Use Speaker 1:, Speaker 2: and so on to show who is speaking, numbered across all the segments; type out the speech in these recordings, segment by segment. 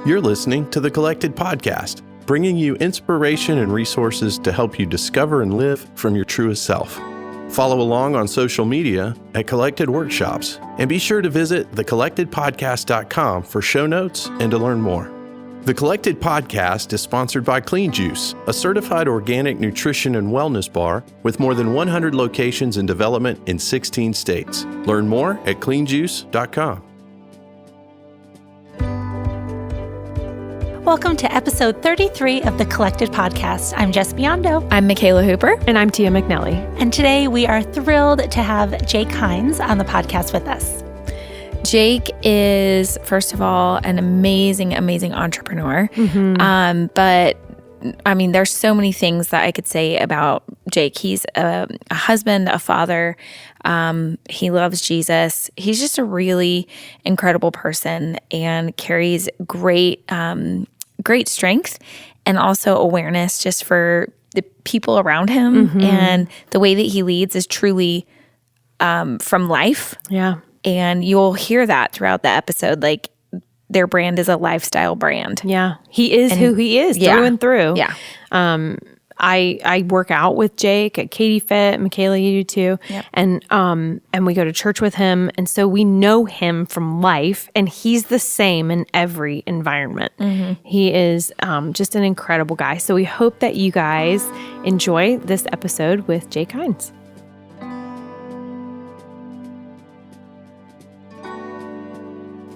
Speaker 1: You're listening to the Collected Podcast, bringing you inspiration and resources to help you discover and live from your truest self. Follow along on social media at Collected Workshops, and be sure to visit thecollectedpodcast.com for show notes and to learn more. The Collected Podcast is sponsored by Clean Juice, a certified organic nutrition and wellness bar with more than 100 locations in development in 16 states. Learn more at cleanjuice.com.
Speaker 2: Welcome to episode 33 of the Collected Podcast. I'm Jess Biondo.
Speaker 3: I'm Michaela Hooper.
Speaker 4: And I'm Tia McNally.
Speaker 2: And today we are thrilled to have Jake Hindes on the podcast with us.
Speaker 3: Jake is, first of all, an amazing entrepreneur. But I mean, there's so many things that I could say about Jake. He's a husband, a father. He loves Jesus. He's just a really incredible person and carries great strength and also awareness just for the people around him. And the way that he leads is truly from life.
Speaker 4: Yeah. And
Speaker 3: you'll hear that throughout the episode. Like, their brand is a lifestyle brand.
Speaker 4: Yeah. He is who he is through and through.
Speaker 3: Yeah.
Speaker 4: I work out with Jake at Katie Fit. Michaela, you do too.
Speaker 3: Yep.
Speaker 4: And we go to church with him. And so we know him from life, and he's the same in every environment. He is just an incredible guy. So we hope that you guys enjoy this episode with Jake Hindes.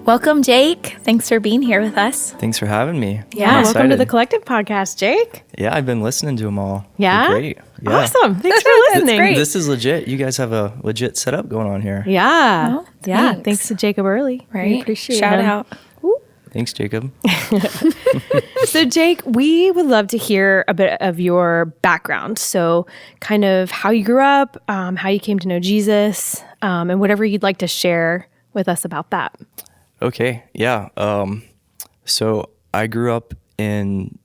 Speaker 3: Welcome, Jake. Thanks for being here with us.
Speaker 5: Thanks for having me.
Speaker 4: Yeah.
Speaker 5: I'm
Speaker 4: Welcome to
Speaker 5: excited.
Speaker 4: the Collective Podcast, Jake.
Speaker 5: Yeah, I've been listening to them all.
Speaker 4: Yeah?
Speaker 5: They're great. Yeah.
Speaker 4: Awesome. Thanks for listening.
Speaker 3: great.
Speaker 5: This is legit. You guys have a legit setup going on here.
Speaker 4: Yeah.
Speaker 3: Well,
Speaker 4: yeah.
Speaker 3: thanks.
Speaker 4: Thanks to Jacob Early.
Speaker 3: Right?
Speaker 4: We appreciate
Speaker 3: Shout
Speaker 4: him.
Speaker 3: out.
Speaker 5: Thanks, Jacob.
Speaker 4: So, Jake, we would love to hear a bit of your background. So, kind of how you grew up, how you came to know Jesus, and whatever you'd like to share with us about that.
Speaker 5: Okay. Yeah. So I grew up in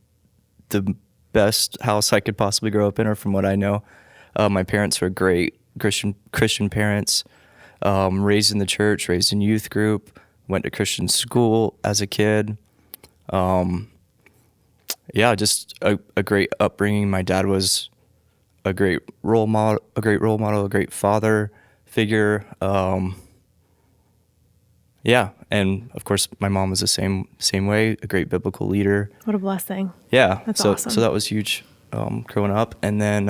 Speaker 5: the best house I could possibly grow up in, or from what I know. My parents were great Christian parents, raised in the church, raised in youth group, went to Christian school as a kid. Just a great upbringing. My dad was a great role model, a great father figure. And of course, my mom was the same way, a great biblical leader.
Speaker 4: What a blessing.
Speaker 5: Yeah,
Speaker 4: That's
Speaker 5: so
Speaker 4: awesome.
Speaker 5: so that was huge growing up. And then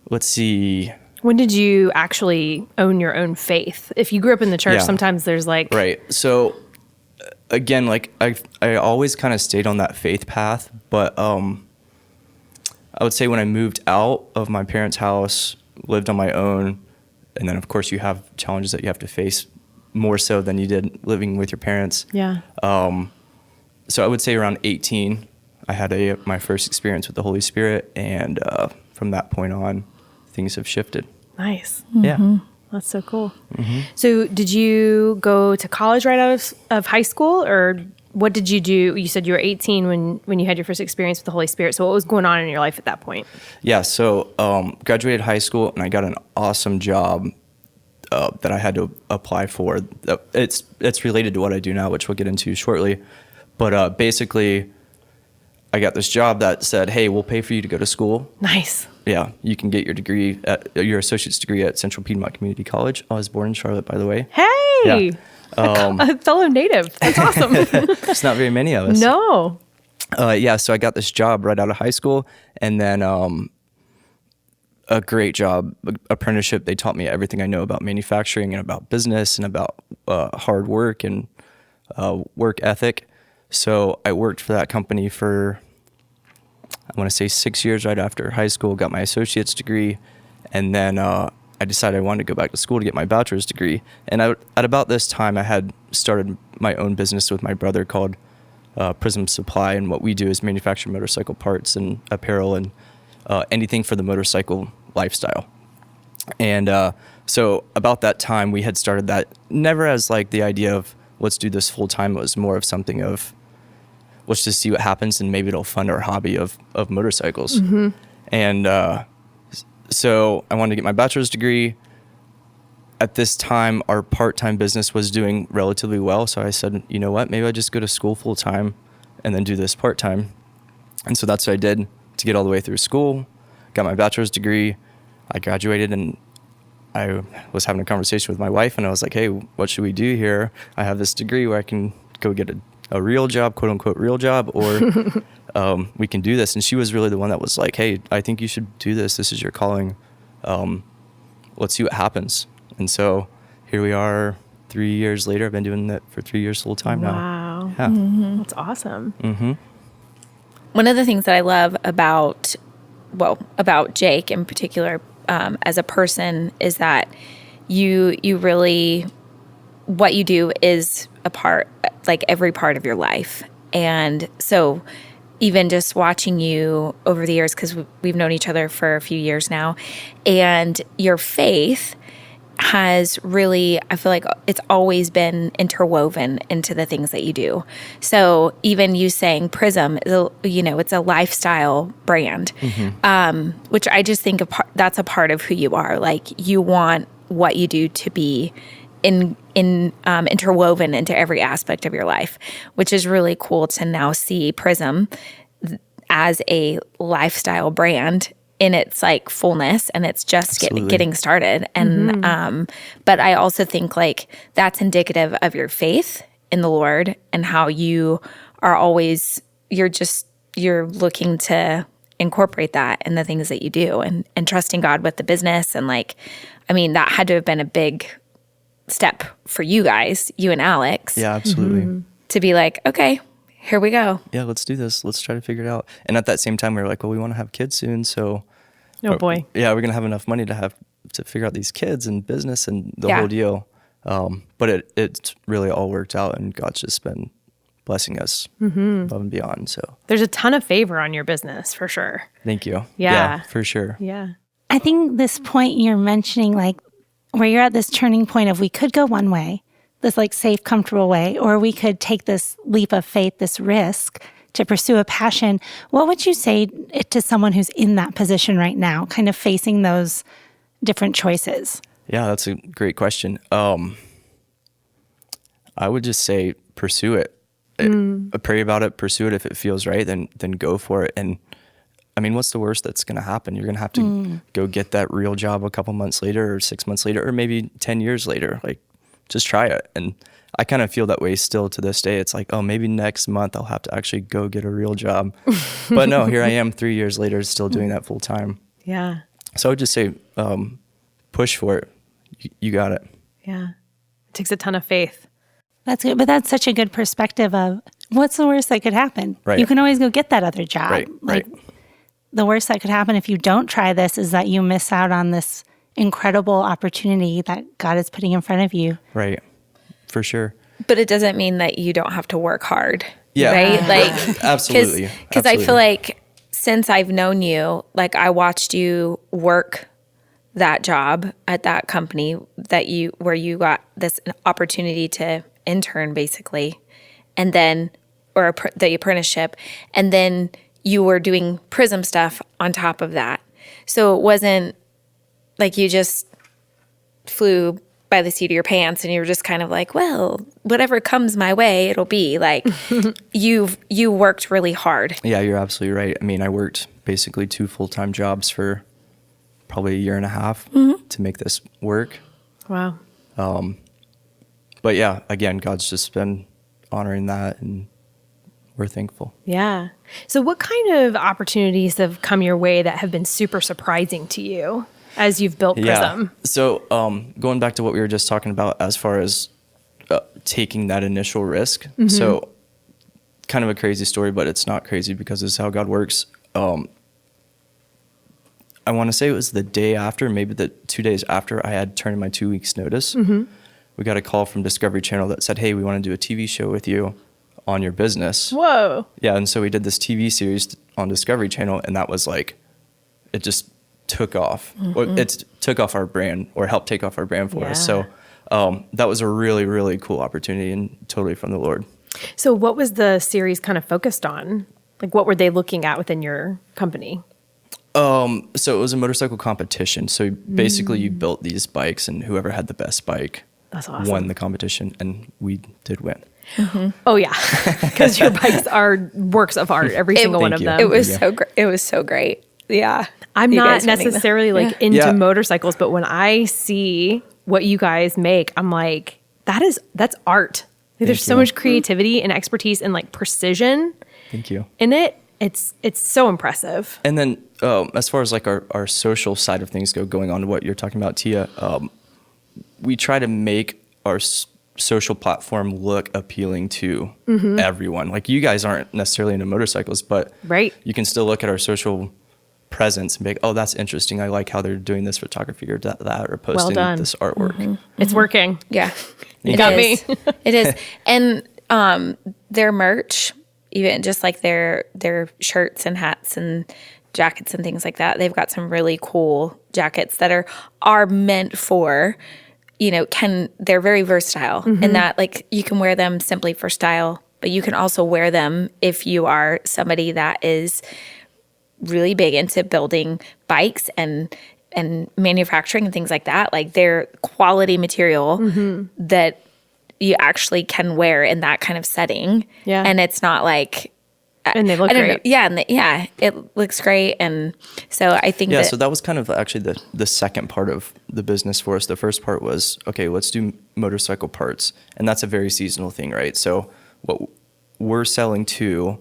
Speaker 5: let's see.
Speaker 4: When did you actually own your own faith? If you grew up in the church,
Speaker 5: Yeah.
Speaker 4: sometimes there's like...
Speaker 5: Right. So again, like I always kind of stayed on that faith path, but I would say when I moved out of my parents' house, lived on my own, and then of course you have challenges that you have to face more so than you did living with your parents.
Speaker 4: Yeah.
Speaker 5: So I would say around 18, I had my first experience with the Holy Spirit, and from that point on, things have shifted.
Speaker 4: Nice.
Speaker 5: Yeah.
Speaker 4: That's so cool. So did you go to college right out of high school, or what did you do? You said you were 18 when you had your first experience with the Holy Spirit. So what was going on in your life at that point?
Speaker 5: Yeah, so graduated high school, and I got an awesome job that I had to apply for. It's related to what I do now, which we'll get into shortly. But basically, I got this job that said, hey, we'll pay for you to go to school.
Speaker 4: Nice.
Speaker 5: Yeah, you can get your associate's degree at Central Piedmont Community College. I was born in Charlotte, by the way.
Speaker 4: Hey, a fellow native. That's awesome.
Speaker 5: There's not very many of us.
Speaker 4: No.
Speaker 5: So I got this job right out of high school, and then a great job, apprenticeship. They taught me everything I know about manufacturing and about business and about hard work and work ethic. So I worked for that company for, I want to say 6 years right after high school, got my associate's degree, and then I decided I wanted to go back to school to get my bachelor's degree. And at about this time, I had started my own business with my brother called Prism Supply, and what we do is manufacture motorcycle parts and apparel and anything for the motorcycle lifestyle. And so about that time, we had started that, never as like the idea of let's do this full time. It was more of something of let's just see what happens, and maybe it'll fund our hobby of motorcycles. And so I wanted to get my bachelor's degree, at this time, our part-time business was doing relatively well. So I said, you know what, maybe I just go to school full-time and then do this part-time. And so that's what I did to get all the way through school, got my bachelor's degree. I graduated, and I was having a conversation with my wife, and I was like, hey, what should we do here? I have this degree where I can go get a real job, quote unquote real job, or we can do this. And she was really the one that was like, hey, I think you should do this. This is your calling. Let's see what happens. And so here we are 3 years later. I've been doing that for 3 years full time now.
Speaker 4: Wow.
Speaker 5: Yeah.
Speaker 4: Mm-hmm. That's awesome.
Speaker 5: Mm-hmm.
Speaker 3: One of the things that I love about Jake in particular, as a person, is that you really, what you do is a part, like every part of your life. And so even just watching you over the years, because we've known each other for a few years now, and your faith has really, I feel like it's always been interwoven into the things that you do. So even you saying Prism, it's a lifestyle brand, which I just think that's a part of who you are. Like, you want what you do to be interwoven into every aspect of your life, which is really cool to now see Prism as a lifestyle brand in its like fullness, and it's just getting started. And but I also think like that's indicative of your faith in the Lord, and how you are always, you're looking to incorporate that in the things that you do, and trusting God with the business. And like, I mean, that had to have been a big step for you guys, you and Alex.
Speaker 5: Yeah, absolutely.
Speaker 3: To be like, okay, here we go.
Speaker 5: Yeah, let's do this. Let's try to figure it out. And at that same time, we were like, well, we want to have kids soon. So,
Speaker 4: Oh boy.
Speaker 5: Yeah, we're going to have enough money to figure out these kids and business and the whole deal. But it's really all worked out, and God's just been blessing us above and beyond. So
Speaker 4: There's a ton of favor on your business, for sure.
Speaker 5: thank you.
Speaker 4: Yeah.
Speaker 5: For sure.
Speaker 4: Yeah.
Speaker 2: I think this point you're mentioning, like where you're at this turning point of, we could go one way, this like safe, comfortable way, or we could take this leap of faith, this risk to pursue a passion. What would you say to someone who's in that position right now, kind of facing those different choices?
Speaker 5: Yeah, that's a great question. I would just say pursue it. Pray about it, pursue it. If it feels right, then go for it. And I mean, what's the worst that's going to happen? You're going to have to go get that real job a couple months later, or 6 months later, or maybe 10 years later. Like, just try it. And I kind of feel that way still to this day. It's like, oh, maybe next month I'll have to actually go get a real job. But no, here I am 3 years later, still doing that full time.
Speaker 4: Yeah.
Speaker 5: So I would just say, push for it. You got it.
Speaker 4: Yeah. It takes a ton of faith.
Speaker 2: That's good. But that's such a good perspective of, what's the worst that could happen?
Speaker 5: Right.
Speaker 2: You can always go get that other job.
Speaker 5: Right.
Speaker 2: The worst that could happen if you don't try this is that you miss out on this incredible opportunity that God is putting in front of you.
Speaker 5: Right. For sure.
Speaker 3: But it doesn't mean that you don't have to work hard.
Speaker 5: Yeah.
Speaker 3: Right? Like,
Speaker 5: Absolutely.
Speaker 3: Because I feel like since I've known you, like, I watched you work that job at that company where you got this opportunity to intern, basically, and then, or the apprenticeship, and then you were doing Prism stuff on top of that. So it wasn't like you just flew by the seat of your pants and you were just kind of like, well, whatever comes my way, it'll be. Like, you worked really hard.
Speaker 5: Yeah, you're absolutely right. I mean, I worked basically 2 full-time jobs for probably a year and a half to make this work.
Speaker 4: Wow.
Speaker 5: But yeah, again, God's just been honoring that, and we're thankful.
Speaker 4: Yeah. So what kind of opportunities have come your way that have been super surprising to you as you've built Prism?
Speaker 5: Yeah. So going back to what we were just talking about as far as taking that initial risk. So kind of a crazy story, but it's not crazy because it's how God works. I want to say it was the day after, maybe the 2 days after I had turned in my 2 weeks notice. We got a call from Discovery Channel that said, hey, we want to do a TV show with you on your business.
Speaker 4: Whoa.
Speaker 5: Yeah. And so we did this TV series on Discovery Channel, and that was like, it just took off. It took off our brand, or helped take off our brand for us. So that was a really, really cool opportunity, and totally from the Lord.
Speaker 4: So what was the series kind of focused on? Like, what were they looking at within your company?
Speaker 5: So it was a motorcycle competition. So basically you built these bikes and whoever had the best bike
Speaker 4: That's awesome.
Speaker 5: won the competition, and we did win.
Speaker 4: Oh yeah, because your bikes are works of art, every single one of
Speaker 5: you.
Speaker 4: them.
Speaker 3: It was so great. It was so great. Yeah.
Speaker 4: I'm
Speaker 3: You
Speaker 4: not
Speaker 3: guys winning
Speaker 4: necessarily like into
Speaker 5: Yeah.
Speaker 4: motorcycles, but when I see what you guys make, I'm like, that's art. Like, there's so
Speaker 5: you.
Speaker 4: much creativity and expertise and like precision
Speaker 5: Thank you.
Speaker 4: in it. It's so impressive.
Speaker 5: And then as far as like our social side of things going on to what you're talking about, Tia, we try to make our social platform look appealing to everyone. Like you guys aren't necessarily into motorcycles, but
Speaker 4: Right.
Speaker 5: you can still look at our social presence and be like, oh, that's interesting. I like how they're doing this photography or that or posting
Speaker 4: done.
Speaker 5: this artwork.
Speaker 4: It's working.
Speaker 3: Yeah.
Speaker 4: You got me.
Speaker 3: It is. And their merch, even just like their shirts and hats and jackets and things like that, they've got some really cool jackets that are meant for, they're very versatile in that like you can wear them simply for style, but you can also wear them if you are somebody that is really big into building bikes and manufacturing and things like that. Like they're quality material that you actually can wear in that kind of setting.
Speaker 4: Yeah.
Speaker 3: And it's not like,
Speaker 4: And they look
Speaker 3: I don't know.
Speaker 4: great.
Speaker 3: Yeah. And it looks great. And so I think
Speaker 5: So that was kind of actually the second part of the business for us. The first part was, okay, let's do motorcycle parts. And that's a very seasonal thing, right? So what we're selling to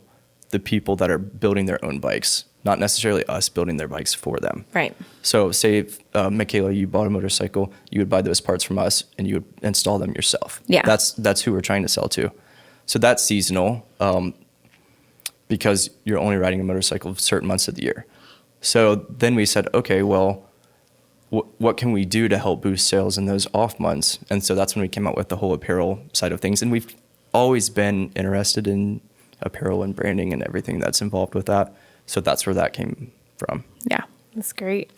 Speaker 5: the people that are building their own bikes, not necessarily us building their bikes for them.
Speaker 3: right.
Speaker 5: So say, if, Michaela, you bought a motorcycle, you would buy those parts from us and you would install them yourself.
Speaker 3: Yeah.
Speaker 5: That's who we're trying to sell to. So that's seasonal because you're only riding a motorcycle certain months of the year. So then we said, okay, well, what can we do to help boost sales in those off months? And so that's when we came out with the whole apparel side of things. And we've always been interested in apparel and branding and everything that's involved with that. So that's where that came from.
Speaker 3: Yeah.
Speaker 4: That's great.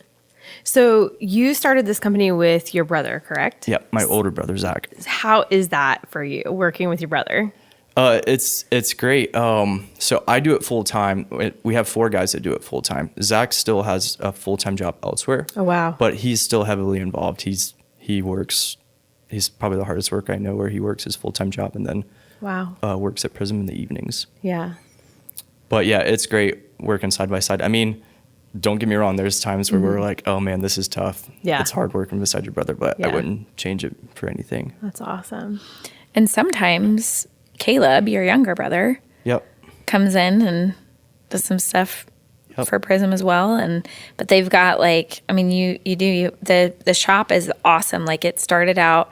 Speaker 4: So you started this company with your brother, correct?
Speaker 5: Yeah, my older brother, Zach.
Speaker 4: How is that for you, working with your brother?
Speaker 5: It's great. So I do it full time. We have 4 guys that do it full time. Zach still has a full time job elsewhere.
Speaker 4: Oh, wow.
Speaker 5: But he's still heavily involved. He works. He's probably the hardest worker I know, where he works his full time job and then
Speaker 4: Wow.
Speaker 5: works at Prism in the evenings.
Speaker 4: Yeah.
Speaker 5: But yeah, it's great working side by side. I mean, don't get me wrong. There's times where we're like, oh man, this is tough.
Speaker 4: Yeah.
Speaker 5: It's hard working beside your brother, but
Speaker 4: Yeah.
Speaker 5: I wouldn't change it for anything.
Speaker 4: That's awesome.
Speaker 3: And sometimes Caleb, your younger brother,
Speaker 5: Yep.
Speaker 3: comes in and does some stuff for Prism as well. But they've got the shop is awesome. Like it started out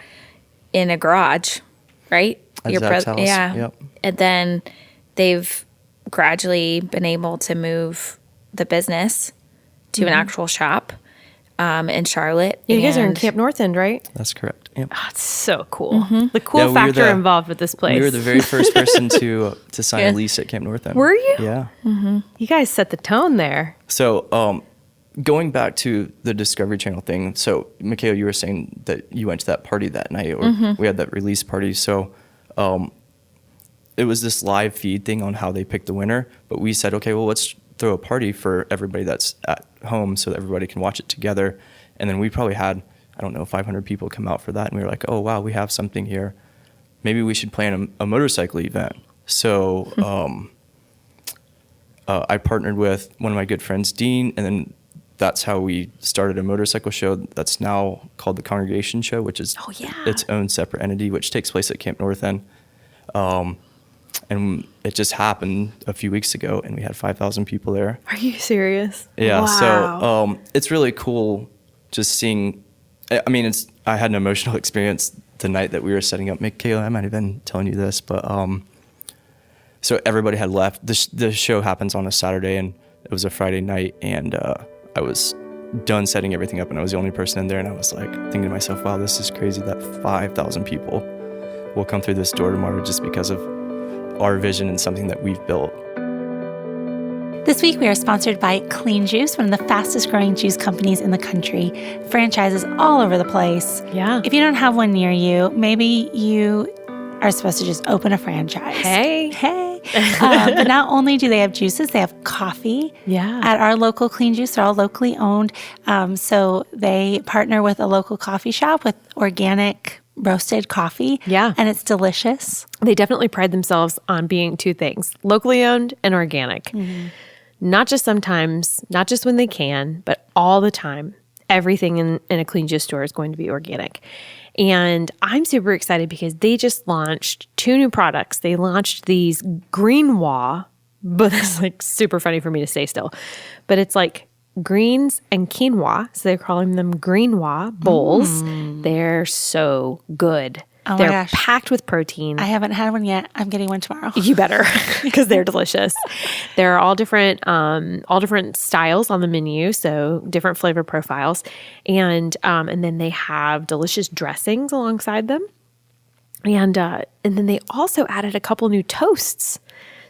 Speaker 3: in a garage, right?
Speaker 5: At Zach's house.
Speaker 3: Yeah.
Speaker 5: Yep.
Speaker 3: And then they've gradually been able to move the business to an actual shop in Charlotte.
Speaker 4: Yeah, you guys are in
Speaker 3: And-
Speaker 4: Camp North End, right?
Speaker 5: That's correct. Yep.
Speaker 4: That's so cool. The cool
Speaker 5: Yeah, we were
Speaker 4: factor
Speaker 5: the-
Speaker 4: involved with this place.
Speaker 5: We were the very first person to sign
Speaker 3: Yeah.
Speaker 5: a lease at Camp North End.
Speaker 4: Were you?
Speaker 5: Yeah.
Speaker 4: You guys set the tone there.
Speaker 5: So going back to the Discovery Channel thing, so Michaela, you were saying that you went to that party that night, or we had that release party. So it was this live feed thing on how they picked the winner, but we said, okay, well, let's throw a party for everybody that's at home so that everybody can watch it together. And then we probably had, 500 people come out for that. And we were like, oh, wow, we have something here. Maybe we should plan a motorcycle event. So I partnered with one of my good friends, Dean, and then that's how we started a motorcycle show that's now called the Congregation Show, which is its own separate entity, which takes place at Camp North End. And it just happened a few weeks ago, and we had 5,000 people there.
Speaker 4: Are you serious?
Speaker 5: Yeah,
Speaker 4: Wow.
Speaker 5: so it's really cool just seeing. I mean, I had an emotional experience the night that we were setting up. Michaela, I might have been telling you this, but so everybody had left. The show happens on a Saturday, and it was a Friday night, and I was done setting everything up, and I was the only person in there, and I was like thinking to myself, wow, this is crazy that 5,000 people will come through this door tomorrow just because of our vision and something that we've built.
Speaker 2: This week, we are sponsored by Clean Juice, one of the fastest growing juice companies in the country. Franchises all over the place.
Speaker 4: Yeah.
Speaker 2: If you don't have one near you, maybe you are supposed to just open a franchise.
Speaker 4: Hey.
Speaker 2: Hey. But not only do they have juices, they have coffee.
Speaker 4: Yeah.
Speaker 2: At our local Clean Juice, they're all locally owned. So they partner with a local coffee shop with organic roasted coffee.
Speaker 4: Yeah.
Speaker 2: And it's delicious.
Speaker 4: They definitely pride themselves on being two things, locally owned and organic. Not just sometimes, not just when they can, but all the time. Everything in a Clean Juice store is going to be organic. And I'm super excited because they just launched 2 new products. They launched these greenwa, but it's like super funny for me to say still. But it's like greens and quinoa. So they're calling them greenwa bowls. They're so good.
Speaker 2: Oh my
Speaker 4: They're
Speaker 2: gosh.
Speaker 4: packed with protein.
Speaker 2: I haven't had one yet. I'm getting one tomorrow.
Speaker 4: You better, because they're delicious. There are all different styles on the menu, so different flavor profiles, and then they have delicious dressings alongside them, and then they also added a couple new toasts.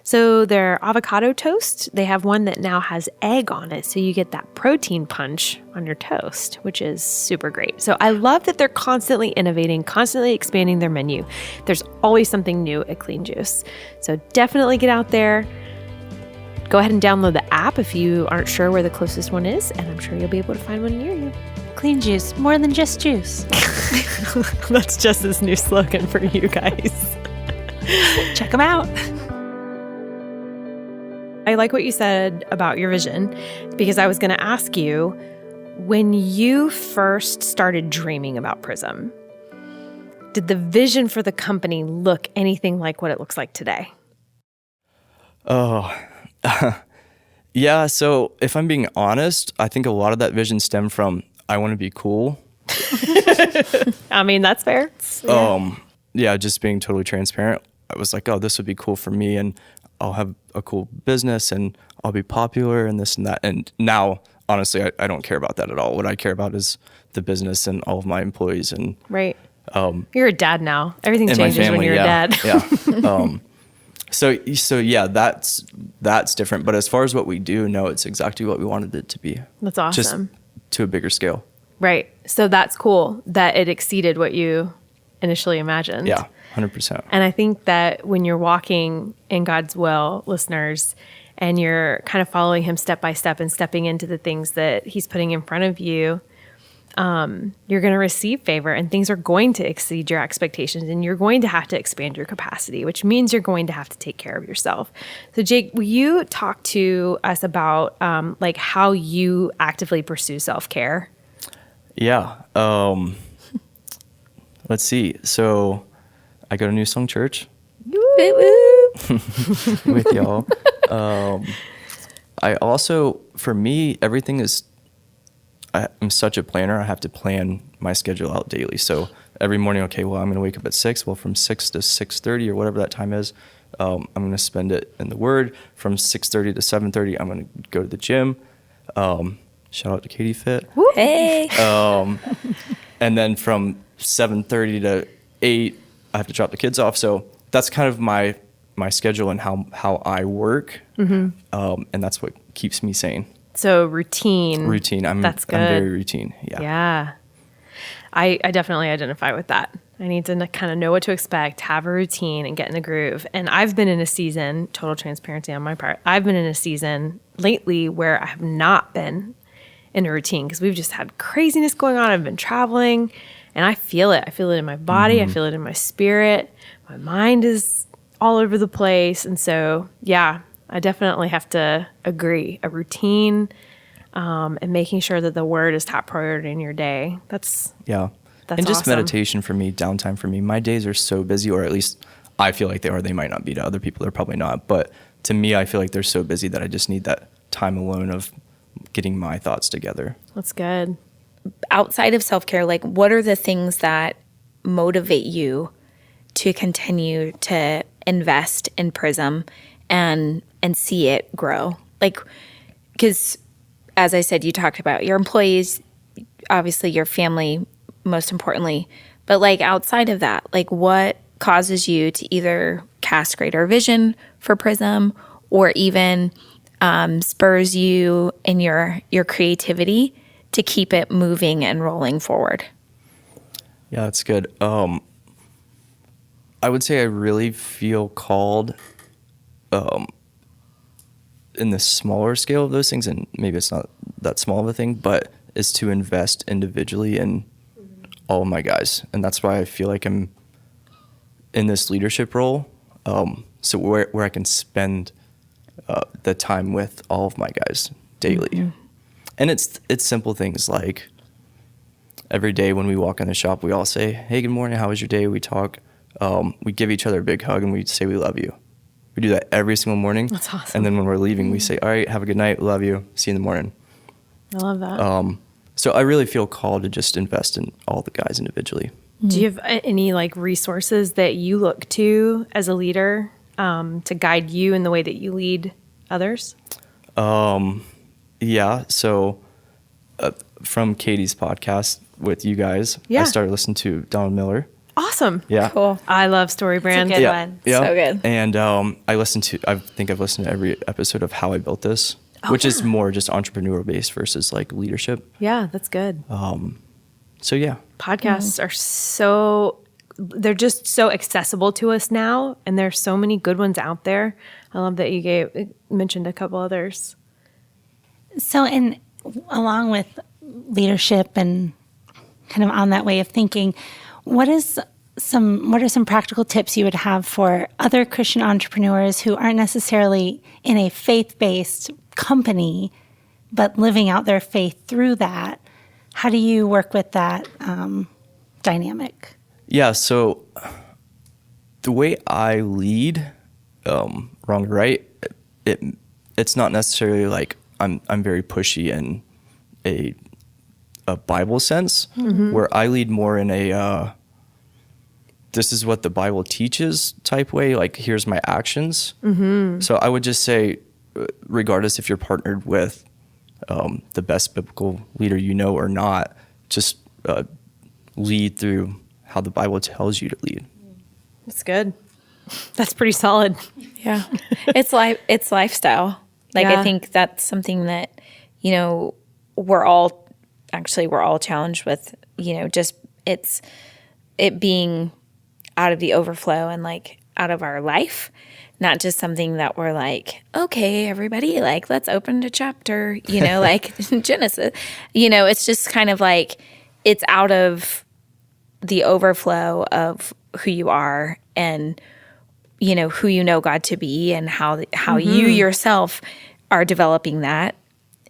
Speaker 4: So their avocado toast, they have one that now has egg on it, so you get that protein punch on your toast, which is super great. So I love that they're constantly innovating, constantly expanding their menu. There's always something new at Clean Juice. So definitely get out there. Go ahead and download the app if you aren't sure where the closest one is, and I'm sure you'll be able to find one near you.
Speaker 2: Clean Juice, more than just juice.
Speaker 4: That's just this new slogan for you guys.
Speaker 2: Check them out.
Speaker 4: I like what you said about your vision, because I was going to ask you, when you first started dreaming about Prism, did the vision for the company look anything like what it looks like today?
Speaker 5: Oh, yeah. So if I'm being honest, I think a lot of that vision stemmed from, I want to be cool.
Speaker 4: I mean, that's fair.
Speaker 5: Yeah, just being totally transparent. I was like, oh, this would be cool for me, and I'll have a cool business, and I'll be popular, and this and that. And now, honestly, I don't care about that at all. What I care about is the business and all of my employees. And
Speaker 4: Right. You're a dad now. Everything
Speaker 5: and my
Speaker 4: changes when
Speaker 5: family,
Speaker 4: you're
Speaker 5: yeah,
Speaker 4: a dad.
Speaker 5: Yeah. So yeah, that's different. But as far as what we do, no, it's exactly what we wanted it to be.
Speaker 4: That's awesome.
Speaker 5: Just to a bigger scale.
Speaker 4: Right. So that's cool that it exceeded what you initially imagined.
Speaker 5: Yeah, 100%.
Speaker 4: And I think that when you're walking in God's will, listeners, and you're kind of following him step by step and stepping into the things that he's putting in front of you, you're going to receive favor, and things are going to exceed your expectations, and you're going to have to expand your capacity, which means you're going to have to take care of yourself. So Jake, will you talk to us about like how you actively pursue self-care?
Speaker 5: Yeah. Let's see. So I go to New Song Church with y'all. I also, for me, everything is, I'm such a planner. I have to plan my schedule out daily. So every morning, okay, well, I'm going to wake up at 6. Well, from 6 to 6:30 or whatever that time is, I'm going to spend it in the Word. From 6:30 to 7:30, I'm going to go to the gym. Shout out to Katie Fit.
Speaker 3: Hey.
Speaker 5: And then from 7:30 to 8, I have to drop the kids off. So that's kind of my schedule and how I work. Mm-hmm. And that's what keeps me sane.
Speaker 4: So routine.
Speaker 5: That's good. I'm very routine. Yeah.
Speaker 4: Yeah. I definitely identify with that. I need to kind of know what to expect, have a routine, and get in the groove. And I've been in a season, total transparency on my part, I've been in a season lately where I have not been in a routine because we've just had craziness going on. I've been traveling, and I feel it. I feel it in my body. I feel it in my spirit. My mind is all over the place. And so, yeah, I definitely have to agree. A routine and making sure that the Word is top priority in your day. That's
Speaker 5: and just
Speaker 4: awesome.
Speaker 5: meditation for me, downtime for me. My days are so busy, or at least I feel like they are. They might not be to other people. They're probably not. But to me, I feel like they're so busy that I just need that time alone of getting my thoughts together.
Speaker 4: That's good.
Speaker 3: Outside of self-care, like what are the things that motivate you to continue to invest in Prism and see it grow? Like, because as I said, you talked about your employees, obviously your family, most importantly, but like outside of that, like what causes you to either cast greater vision for Prism or even spurs you in your creativity to keep it moving and rolling forward?
Speaker 5: Yeah, that's good. I would say I really feel called in the smaller scale of those things, and maybe it's not that small of a thing, but is to invest individually in all of my guys. And that's why I feel like I'm in this leadership role. So where I can spend the time with all of my guys daily. And it's simple things like every day when we walk in the shop, we all say, "Hey, good morning. How was your day?" We talk. We give each other a big hug and we say we love you. We do that every single morning.
Speaker 4: That's awesome.
Speaker 5: And then when we're leaving, we say, "All right, have a good night. Love you. See you in the morning."
Speaker 4: I love that.
Speaker 5: So I really feel called to just invest in all the guys individually.
Speaker 4: Do you have any like resources that you look to as a leader to guide you in the way that you lead others?
Speaker 5: Yeah. So from Katie's podcast with you guys,
Speaker 4: Yeah.
Speaker 5: I started listening to Donald Miller.
Speaker 4: Awesome.
Speaker 5: Yeah.
Speaker 3: Cool.
Speaker 4: I love Story Brand.
Speaker 2: good one.
Speaker 5: Yeah.
Speaker 3: So good.
Speaker 5: And I think I've listened to every episode of How I Built This, which is more just entrepreneurial based versus like leadership.
Speaker 4: Yeah, that's good.
Speaker 5: So yeah.
Speaker 4: Podcasts are they're just so accessible to us now, and there's so many good ones out there. I love that you mentioned a couple others.
Speaker 2: So, and along with leadership and kind of on that way of thinking, what are some practical tips you would have for other Christian entrepreneurs who aren't necessarily in a faith-based company, but living out their faith through that? How do you work with that dynamic?
Speaker 5: Yeah. So the way I lead, wrong or right, it's not necessarily like I'm very pushy in a Bible sense, where I lead more in a this is what the Bible teaches type way. Like, here's my actions. So I would just say, regardless if you're partnered with the best biblical leader you know or not, just lead through how the Bible tells you to lead.
Speaker 4: That's good. That's pretty solid.
Speaker 3: Yeah. It's lifestyle. Like,
Speaker 4: Yeah.
Speaker 3: I think that's something that, you know, we're all challenged with, you know, just it being out of the overflow and like out of our life, not just something that we're like, okay, everybody, like, let's open a chapter, you know, like Genesis, you know, it's just kind of like, it's out of the overflow of who you are and, you know, who you know God to be and how you yourself are developing that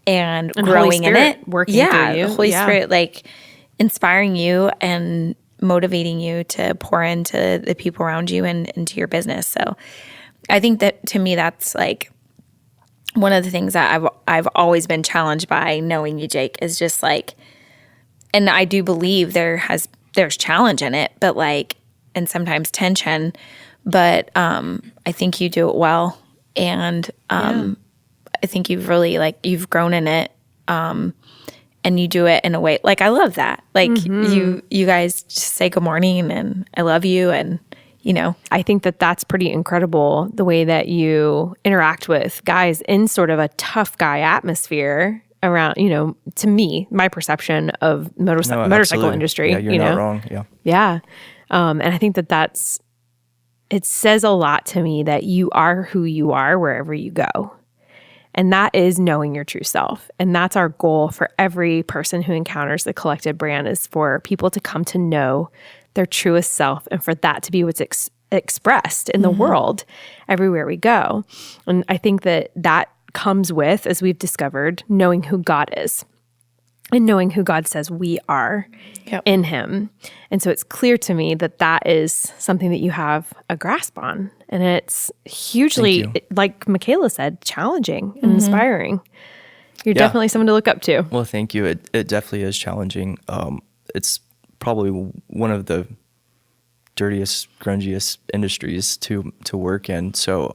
Speaker 3: and growing in it.
Speaker 4: Working
Speaker 3: yeah,
Speaker 4: through you.
Speaker 3: the Holy
Speaker 4: Yeah.
Speaker 3: Spirit, like, inspiring you and motivating you to pour into the people around you and into your business. So I think that, to me, that's like one of the things that I've always been challenged by knowing you, Jake, is just like, and I do believe there's challenge in it, but like, and sometimes tension, but I think you do it well. And I think you've really, like, you've grown in it. And you do it in a way, like, I love that. Like, you guys just say good morning and I love you. And, you know,
Speaker 4: I think that that's pretty incredible, the way that you interact with guys in sort of a tough guy atmosphere around, you know, to me, my perception of motorcycle
Speaker 5: absolutely.
Speaker 4: industry.
Speaker 5: Yeah, you're
Speaker 4: you
Speaker 5: not
Speaker 4: know?
Speaker 5: wrong. Yeah.
Speaker 4: Yeah. And I think that it says a lot to me that you are who you are wherever you go. And that is knowing your true self. And that's our goal for every person who encounters the Collected brand, is for people to come to know their truest self and for that to be what's expressed in the world everywhere we go. And I think that comes with, as we've discovered, knowing who God is and knowing who God says we are in him. And so it's clear to me that is something that you have a grasp on. And it's hugely, like Michaela said, challenging and inspiring. You're definitely someone to look up to.
Speaker 5: Well, thank you. It definitely is challenging. It's probably one of the dirtiest, grungiest industries to work in. So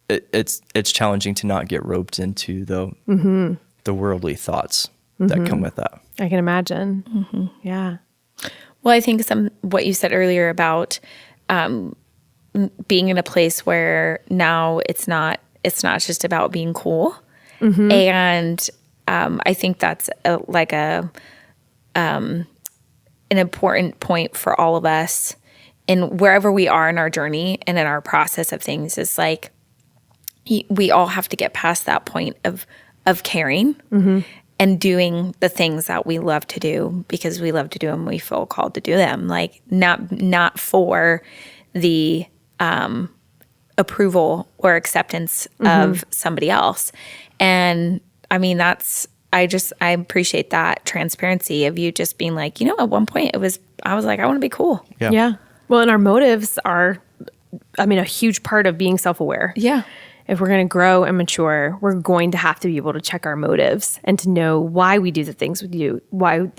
Speaker 5: it's challenging to not get roped into the worldly thoughts that come with that.
Speaker 4: I can imagine. Yeah.
Speaker 3: well, I think what you said earlier about being in a place where now it's not just about being cool. And I think that's an important point for all of us and wherever we are in our journey and in our process of things is like, we all have to get past that point of caring and doing the things that we love to do because we love to do them. We feel called to do them, like not for the approval or acceptance of somebody else. And I mean, I appreciate that transparency of you just being like, at one point I was like, I want to be cool.
Speaker 4: Yeah. Well, and our motives are, a huge part of being self-aware.
Speaker 3: Yeah.
Speaker 4: If we're going to grow and mature, we're going to have to be able to check our motives and to know why we do the things we do, why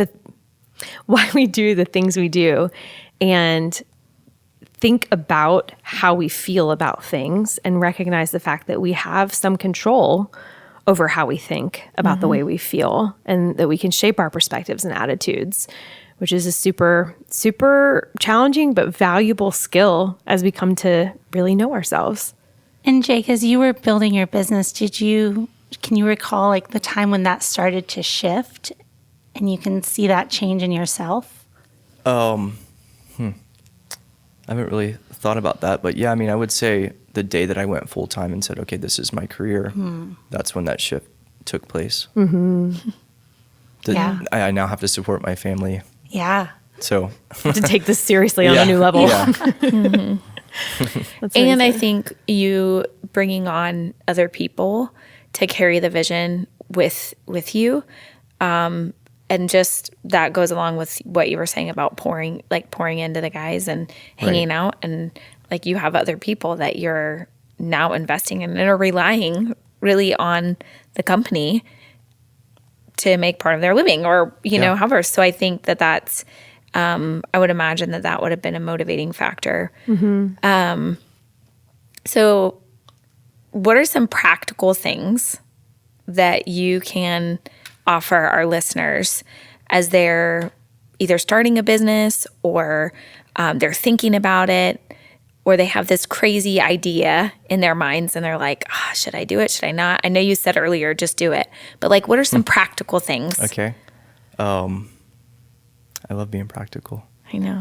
Speaker 4: we do the things we do, and think about how we feel about things and recognize the fact that we have some control over how we think about the way we feel, and that we can shape our perspectives and attitudes, which is a super, super challenging but valuable skill as we come to really know ourselves.
Speaker 2: And Jake, as you were building your business, can you recall like the time when that started to shift and you can see that change in yourself?
Speaker 5: I haven't really thought about that, but yeah, I would say the day that I went full time and said, okay, this is my career, that's when that shift took place.
Speaker 2: Yeah.
Speaker 5: I now have to support my family.
Speaker 2: Yeah.
Speaker 5: So
Speaker 4: To take this seriously on a new level.
Speaker 5: Yeah.
Speaker 3: And I think you bringing on other people to carry the vision with you, and just that goes along with what you were saying about pouring into the guys and hanging out, and like you have other people that you're now investing in and are relying really on the company to make part of their living, or however. So I think that's. I would imagine that would have been a motivating factor. So what are some practical things that you can offer our listeners as they're either starting a business or they're thinking about it, or they have this crazy idea in their minds and they're like, should I do it? Should I not? I know you said earlier, just do it. But like, what are some practical things?
Speaker 5: Okay. I love being practical.
Speaker 3: I know.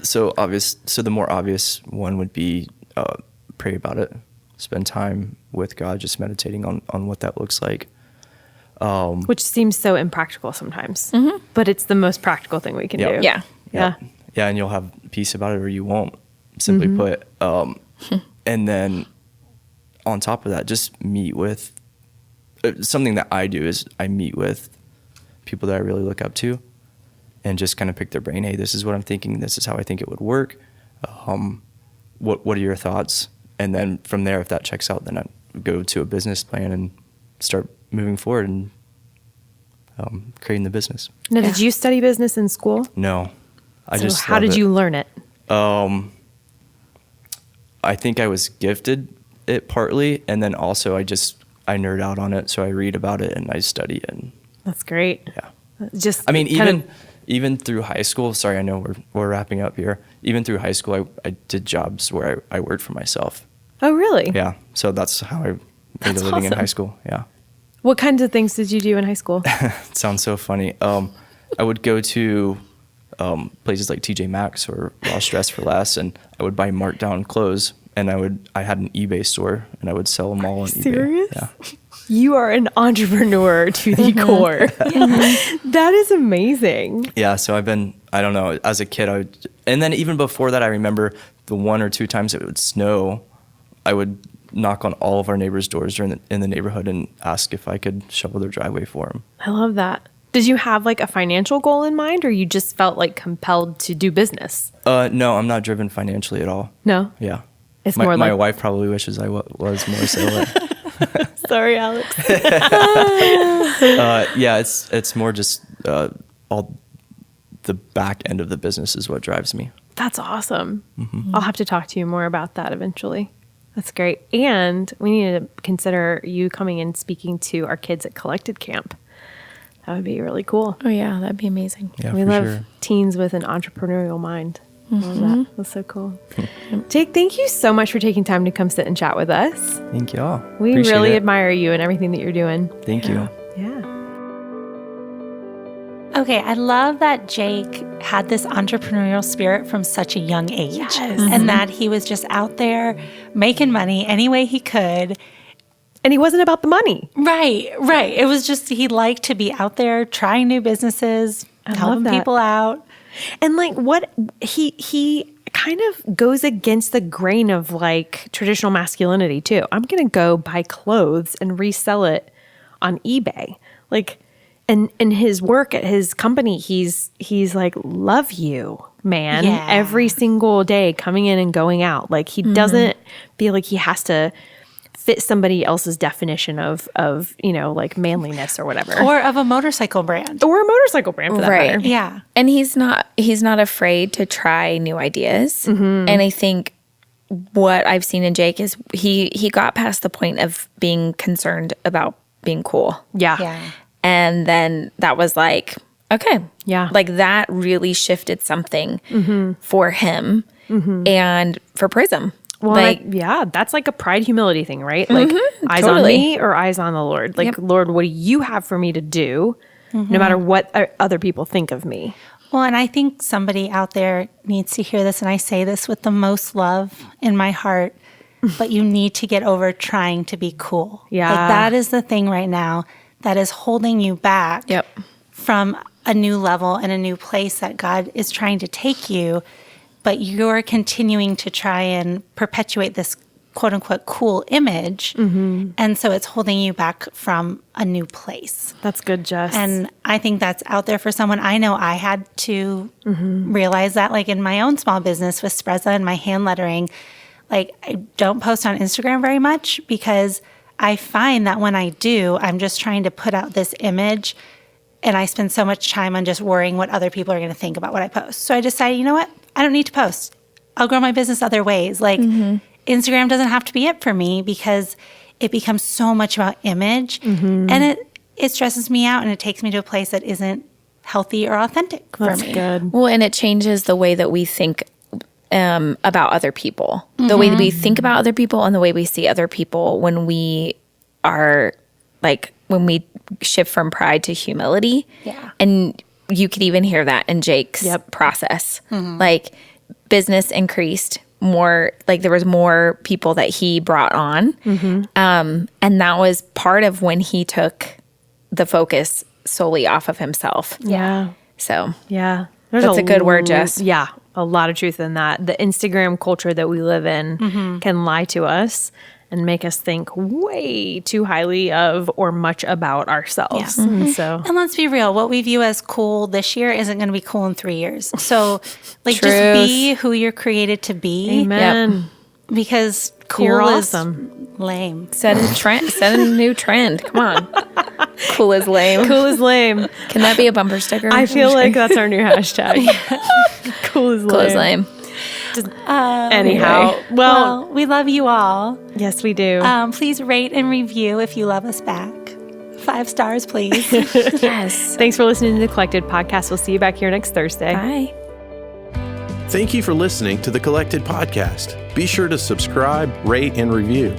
Speaker 5: So the more obvious one would be pray about it. Spend time with God, just meditating on what that looks like.
Speaker 4: Which seems so impractical sometimes, but it's the most practical thing we can do.
Speaker 3: Yeah.
Speaker 4: Yeah.
Speaker 5: Yeah, and you'll have peace about it or you won't, simply put. And then on top of that, just meet with something that I do is I meet with people that I really look up to and just kind of pick their brain. Hey, this is what I'm thinking. This is how I think it would work. What are your thoughts? And then from there, if that checks out, then I go to a business plan and start moving forward and creating the business.
Speaker 4: Now, did you study business in school?
Speaker 5: No.
Speaker 4: How did you learn it?
Speaker 5: I think I was gifted it partly, and then also I nerd out on it, so I read about it and I study it. And
Speaker 4: that's great.
Speaker 5: Yeah.
Speaker 4: Just
Speaker 5: even through high school, sorry, I know we're wrapping up here. Even through high school, I did jobs where I worked for myself.
Speaker 4: Oh, really?
Speaker 5: Yeah. So that's how I made a living in high school. Yeah.
Speaker 4: What kinds of things did you do in high school?
Speaker 5: It sounds so funny. I would go to places like TJ Maxx or Ross Dress for Less, and I would buy marked down clothes, and I had an eBay store, and I would sell them all on eBay.
Speaker 4: Serious?
Speaker 5: Yeah.
Speaker 4: You are an entrepreneur to the core. That is amazing.
Speaker 5: Yeah. So I don't know, as a kid, and then even before that, I remember the 1 or 2 times it would snow, I would knock on all of our neighbors' doors in the neighborhood and ask if I could shovel their driveway for them.
Speaker 4: I love that. Did you have like a financial goal in mind, or you just felt like compelled to do business?
Speaker 5: No, I'm not driven financially at all.
Speaker 4: No?
Speaker 5: Yeah.
Speaker 4: It's
Speaker 5: my
Speaker 4: more like...
Speaker 5: My wife probably wishes I was more so.
Speaker 4: Sorry, Alex.
Speaker 5: Yeah, it's more just all the back end of the business is what drives me.
Speaker 4: That's awesome. I'll have to talk to you more about that eventually. That's great. And we need to consider you coming and speaking to our kids at Collected Camp. That would be really cool.
Speaker 3: Oh, yeah, that'd be amazing.
Speaker 5: Yeah,
Speaker 4: we
Speaker 5: for
Speaker 4: love
Speaker 5: sure.
Speaker 4: teens with an entrepreneurial mind. I love that. That's so cool. Jake, thank you so much for taking time to come sit and chat with us.
Speaker 5: Thank y'all.
Speaker 4: We
Speaker 5: Appreciate
Speaker 4: really
Speaker 5: it.
Speaker 4: admire you and everything that you're doing.
Speaker 5: Thank you.
Speaker 4: Yeah.
Speaker 2: Okay, I love that Jake had this entrepreneurial spirit from such a young age.
Speaker 4: Yes.
Speaker 2: And that he was just out there making money any way he could.
Speaker 4: And he wasn't about the money.
Speaker 2: Right. It was just, he liked to be out there trying new businesses, helping people out.
Speaker 4: And like what he kind of goes against the grain of like traditional masculinity too. I'm going to go buy clothes and resell it on eBay. Like, and in his work at his company, he's like, love you, man, every single day coming in and going out. Like he doesn't feel like he has to fit somebody else's definition of, like manliness or whatever.
Speaker 2: Or of a motorcycle brand.
Speaker 4: Or a motorcycle brand for that matter.
Speaker 2: Yeah.
Speaker 3: And he's not afraid to try new ideas. And I think what I've seen in Jake is he got past the point of being concerned about being cool.
Speaker 4: Yeah.
Speaker 3: And then that was like, okay.
Speaker 4: Yeah.
Speaker 3: Like that really shifted something for him and for Prism.
Speaker 4: Well,
Speaker 3: like,
Speaker 4: that's like a pride humility thing, right? Like eyes on me or eyes on the Lord. Like, Lord, what do you have for me to do no matter what other people think of me?
Speaker 2: Well, and I think somebody out there needs to hear this, and I say this with the most love in my heart, but you need to get over trying to be cool.
Speaker 4: Yeah.
Speaker 2: Like that is the thing right now that is holding you back from a new level and a new place that God is trying to take you, but you're continuing to try and perpetuate this quote unquote cool image. And so it's holding you back from a new place.
Speaker 4: That's good, Jess.
Speaker 2: And I think that's out there for someone. I know I had to realize that, like in my own small business with Sprezza and my hand lettering, like I don't post on Instagram very much because I find that when I do, I'm just trying to put out this image and I spend so much time on just worrying what other people are going to think about what I post. So I decided, you know what? I don't need to post. I'll grow my business other ways. Like Instagram doesn't have to be it for me because it becomes so much about image and it stresses me out and it takes me to a place that isn't healthy or authentic for me.
Speaker 4: Good.
Speaker 3: well, and it changes the way that we think about other people, the way that we think about other people and the way we see other people when we are like, when we shift from pride to humility.
Speaker 2: Yeah.
Speaker 3: And you could even hear that in Jake's process. Like business increased more, like there was more people that he brought on. And that was part of when he took the focus solely off of himself.
Speaker 4: Yeah.
Speaker 3: So
Speaker 4: Yeah.
Speaker 3: That's a good word, Jess.
Speaker 4: Yeah. A lot of truth in that. The Instagram culture that we live in can lie to us and make us think way too highly of or much about ourselves. And so,
Speaker 2: And let's be real, what we view as cool this year isn't going to be cool in 3 years. So like
Speaker 3: Truth.
Speaker 2: just be who you're created to be.
Speaker 4: amen.
Speaker 2: Because cool
Speaker 4: You're
Speaker 2: is
Speaker 4: awesome.
Speaker 2: lame.
Speaker 3: set a trend, set a new trend. Come on. Cool is lame.
Speaker 4: Cool is lame.
Speaker 3: Can that be a bumper sticker?
Speaker 4: I feel like that's our new hashtag. Cool is lame.
Speaker 3: cool is lame.
Speaker 4: Anyhow, well,
Speaker 2: We love you all.
Speaker 4: yes, we do.
Speaker 2: Please rate and review if you love us back. 5 stars, please.
Speaker 3: Yes.
Speaker 4: Thanks for listening to the Collected Podcast. We'll see you back here next Thursday.
Speaker 3: Bye.
Speaker 1: Thank you for listening to the Collected Podcast. Be sure to subscribe, rate, and review.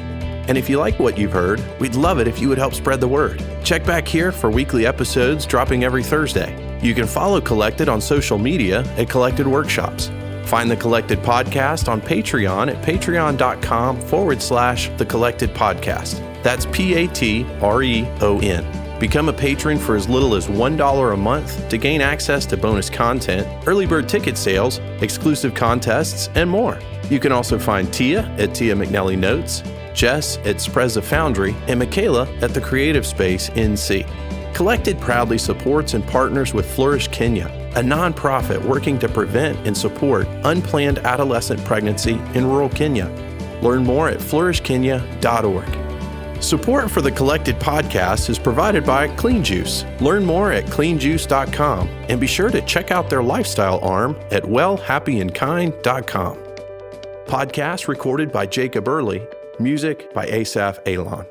Speaker 1: And if you like what you've heard, we'd love it if you would help spread the word. Check back here for weekly episodes dropping every Thursday. You can follow Collected on social media at Collected Workshops. Find the Collected Podcast on Patreon at patreon.com/The Collected Podcast. That's PATREON. Become a patron for as little as $1 a month to gain access to bonus content, early bird ticket sales, exclusive contests, and more. You can also find Tia at Tia McNelly Notes, Jess at Sprezza Foundry, and Michaela at The Creative Space NC. Collected proudly supports and partners with Flourish Kenya, a nonprofit working to prevent and support unplanned adolescent pregnancy in rural Kenya. Learn more at flourishkenya.org. Support for the Collected Podcast is provided by Clean Juice. Learn more at cleanjuice.com and be sure to check out their lifestyle arm at wellhappyandkind.com. Podcast recorded by Jacob Early. Music by Asaph Alon.